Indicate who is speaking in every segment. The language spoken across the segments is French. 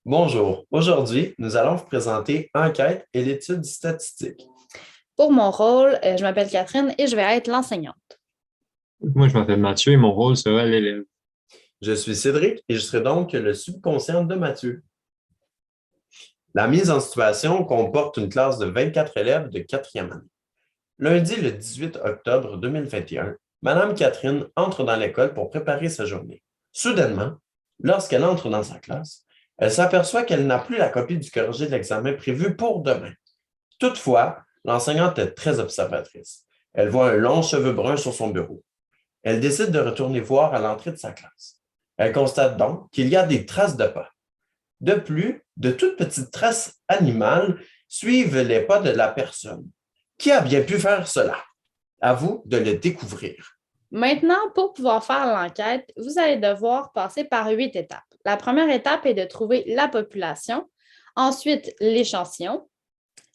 Speaker 1: Bonjour. Aujourd'hui, nous allons vous présenter Enquête et l'étude statistique.
Speaker 2: Pour mon rôle, je m'appelle Catherine et je vais être l'enseignante.
Speaker 3: Moi, je m'appelle Mathieu et mon rôle sera l'élève.
Speaker 1: Je suis Cédric et je serai donc le subconscient de Mathieu. La mise en situation comporte une classe de 24 élèves de quatrième année. Lundi, le 18 octobre 2021, Madame Catherine entre dans l'école pour préparer sa journée. Soudainement, lorsqu'elle entre dans sa classe, elle s'aperçoit qu'elle n'a plus la copie du corrigé de l'examen prévu pour demain. Toutefois, l'enseignante est très observatrice. Elle voit un long cheveu brun sur son bureau. Elle décide de retourner voir à l'entrée de sa classe. Elle constate donc qu'il y a des traces de pas. De plus, de toutes petites traces animales suivent les pas de la personne. Qui a bien pu faire cela? À vous de le découvrir.
Speaker 2: Maintenant, pour pouvoir faire l'enquête, vous allez devoir passer par 8 étapes. La première étape est de trouver la population, ensuite l'échantillon.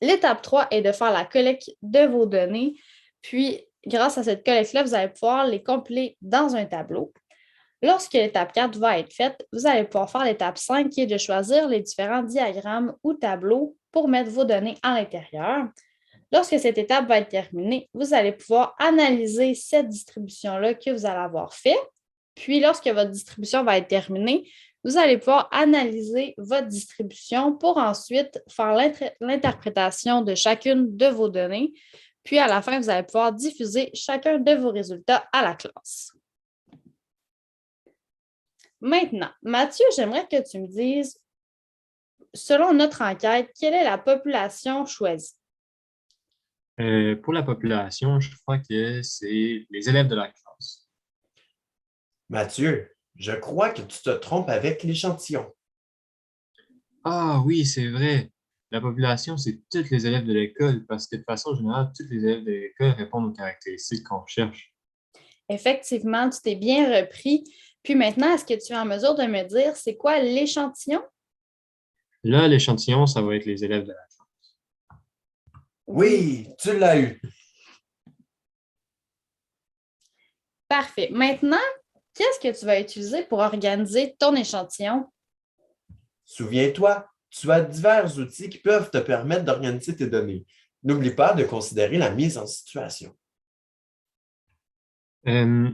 Speaker 2: L'étape 3 est de faire la collecte de vos données, puis grâce à cette collecte-là, vous allez pouvoir les compiler dans un tableau. Lorsque l'étape 4 va être faite, vous allez pouvoir faire l'étape 5 qui est de choisir les différents diagrammes ou tableaux pour mettre vos données à l'intérieur. Lorsque cette étape va être terminée, vous allez pouvoir analyser cette distribution-là que vous allez avoir fait. Puis, lorsque votre distribution va être terminée, vous allez pouvoir analyser votre distribution pour ensuite faire l'interprétation de chacune de vos données. Puis, à la fin, vous allez pouvoir diffuser chacun de vos résultats à la classe. Maintenant, Mathieu, j'aimerais que tu me dises, selon notre enquête, quelle est la population choisie?
Speaker 3: Pour la population, je crois que c'est les élèves de la classe.
Speaker 1: Mathieu, je crois que tu te trompes avec l'échantillon.
Speaker 3: Ah oui, c'est vrai. La population, c'est tous les élèves de l'école parce que de façon générale, tous les élèves de l'école répondent aux caractéristiques qu'on recherche.
Speaker 2: Effectivement, tu t'es bien repris. Puis maintenant, est-ce que tu es en mesure de me dire c'est quoi l'échantillon?
Speaker 3: Là, l'échantillon, ça va être les élèves de la classe.
Speaker 1: Oui, tu l'as eu.
Speaker 2: Parfait. Maintenant, qu'est-ce que tu vas utiliser pour organiser ton échantillon?
Speaker 1: Souviens-toi, tu as divers outils qui peuvent te permettre d'organiser tes données. N'oublie pas de considérer la mise en situation.
Speaker 3: Euh,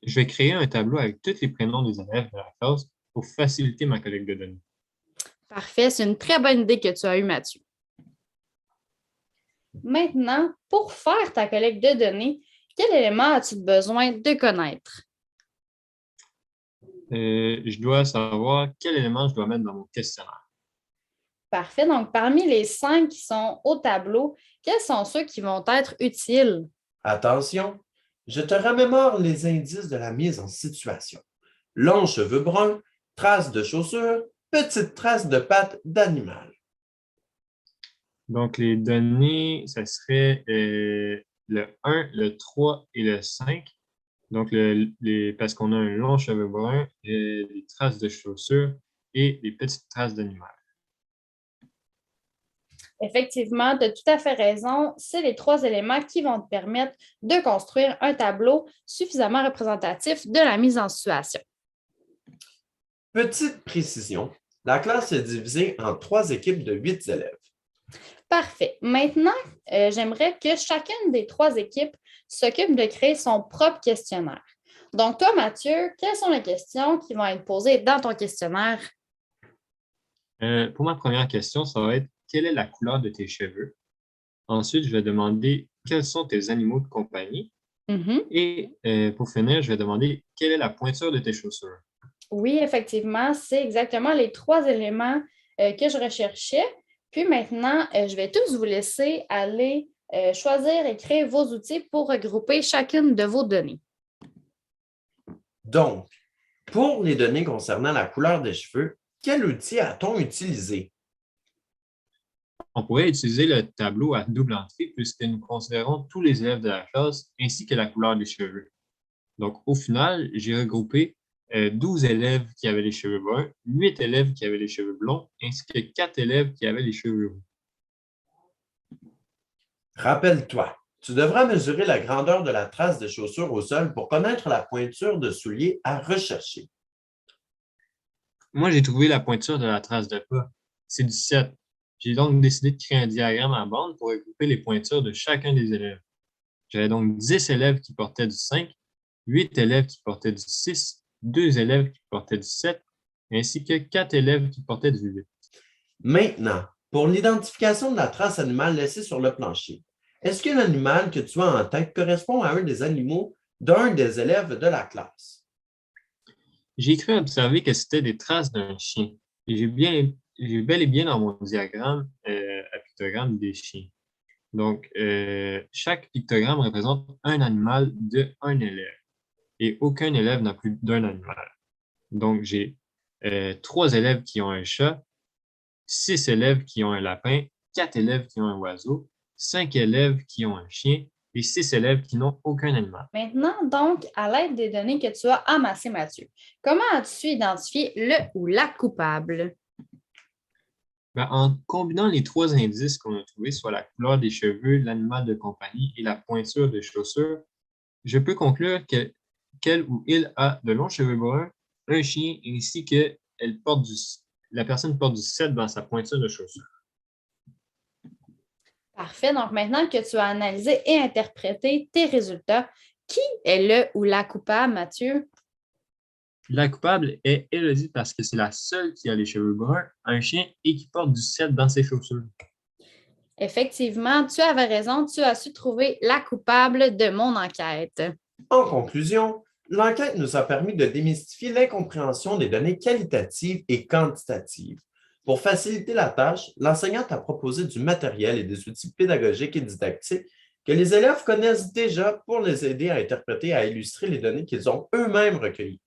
Speaker 3: je vais créer un tableau avec tous les prénoms des élèves de la classe pour faciliter ma collecte de données.
Speaker 2: Parfait, c'est une très bonne idée que tu as eue, Mathieu. Maintenant, pour faire ta collecte de données, quel élément as-tu besoin de connaître?
Speaker 3: Je dois savoir quel élément je dois mettre dans mon questionnaire.
Speaker 2: Parfait. Donc, parmi les 5 qui sont au tableau, quels sont ceux qui vont être utiles?
Speaker 1: Attention, je te remémore les indices de la mise en situation. Longs cheveux bruns, traces de chaussures, petites traces de pattes d'animal.
Speaker 3: Donc, les données, ça serait le 1, le 3 et le 5. Donc, parce qu'on a un long cheveu brun, des traces de chaussures et des petites traces d'animal.
Speaker 2: Effectivement, tu as tout à fait raison. C'est les 3 éléments qui vont te permettre de construire un tableau suffisamment représentatif de la mise en situation.
Speaker 1: Petite précision, la classe est divisée en 3 équipes de 8 élèves.
Speaker 2: Parfait. Maintenant, j'aimerais que chacune des 3 équipes s'occupe de créer son propre questionnaire. Donc, toi, Mathieu, quelles sont les questions qui vont être posées dans ton questionnaire?
Speaker 3: Pour ma première question, ça va être quelle est la couleur de tes cheveux? Ensuite, je vais demander quels sont tes animaux de compagnie? Et pour finir, je vais demander quelle est la pointure de tes chaussures?
Speaker 2: Oui, effectivement, c'est exactement les 3 éléments que je recherchais. Puis maintenant, je vais tous vous laisser aller choisir et créer vos outils pour regrouper chacune de vos données.
Speaker 1: Donc, pour les données concernant la couleur des cheveux, quel outil a-t-on utilisé?
Speaker 3: On pourrait utiliser le tableau à double entrée puisque nous considérons tous les élèves de la classe ainsi que la couleur des cheveux. Donc, au final, j'ai regroupé 12 élèves qui avaient les cheveux bruns, 8 élèves qui avaient les cheveux blonds, ainsi que 4 élèves qui avaient les cheveux roux.
Speaker 1: Rappelle-toi, tu devras mesurer la grandeur de la trace de chaussure au sol pour connaître la pointure de soulier à rechercher.
Speaker 3: Moi, j'ai trouvé la pointure de la trace de pas. C'est du 7. J'ai donc décidé de créer un diagramme à bande pour regrouper les pointures de chacun des élèves. J'avais donc 10 élèves qui portaient du 5, 8 élèves qui portaient du 6, 2 élèves qui portaient du 7, ainsi que 4 élèves qui portaient du 8.
Speaker 1: Maintenant, pour l'identification de la trace animale laissée sur le plancher, est-ce que l'animal que tu as en tête correspond à un des animaux d'un des élèves de la classe?
Speaker 3: J'ai cru observer que c'était des traces d'un chien. Et j'ai bel et bien dans mon diagramme à pictogramme des chiens. Donc, chaque pictogramme représente un animal de un élève. Et aucun élève n'a plus d'un animal. Donc, j'ai 3 élèves qui ont un chat, 6 élèves qui ont un lapin, 4 élèves qui ont un oiseau, 5 élèves qui ont un chien et 6 élèves qui n'ont aucun animal.
Speaker 2: Maintenant, donc, à l'aide des données que tu as amassées, Mathieu, comment as-tu identifié le ou la coupable?
Speaker 3: Ben, en combinant les 3 indices qu'on a trouvés, soit la couleur des cheveux, l'animal de compagnie et la pointure des chaussures, je peux conclure qu'elle ou il a de longs cheveux bruns, un chien, ainsi que la personne porte du 7 dans sa pointure de chaussure.
Speaker 2: Parfait. Donc, maintenant que tu as analysé et interprété tes résultats, qui est le ou la coupable, Mathieu?
Speaker 3: La coupable est Élodie parce que c'est la seule qui a les cheveux bruns, un chien et qui porte du 7 dans ses chaussures.
Speaker 2: Effectivement, tu avais raison, tu as su trouver la coupable de mon enquête.
Speaker 1: En conclusion, l'enquête nous a permis de démystifier l'incompréhension des données qualitatives et quantitatives. Pour faciliter la tâche, l'enseignante a proposé du matériel et des outils pédagogiques et didactiques que les élèves connaissent déjà pour les aider à interpréter et à illustrer les données qu'ils ont eux-mêmes recueillies.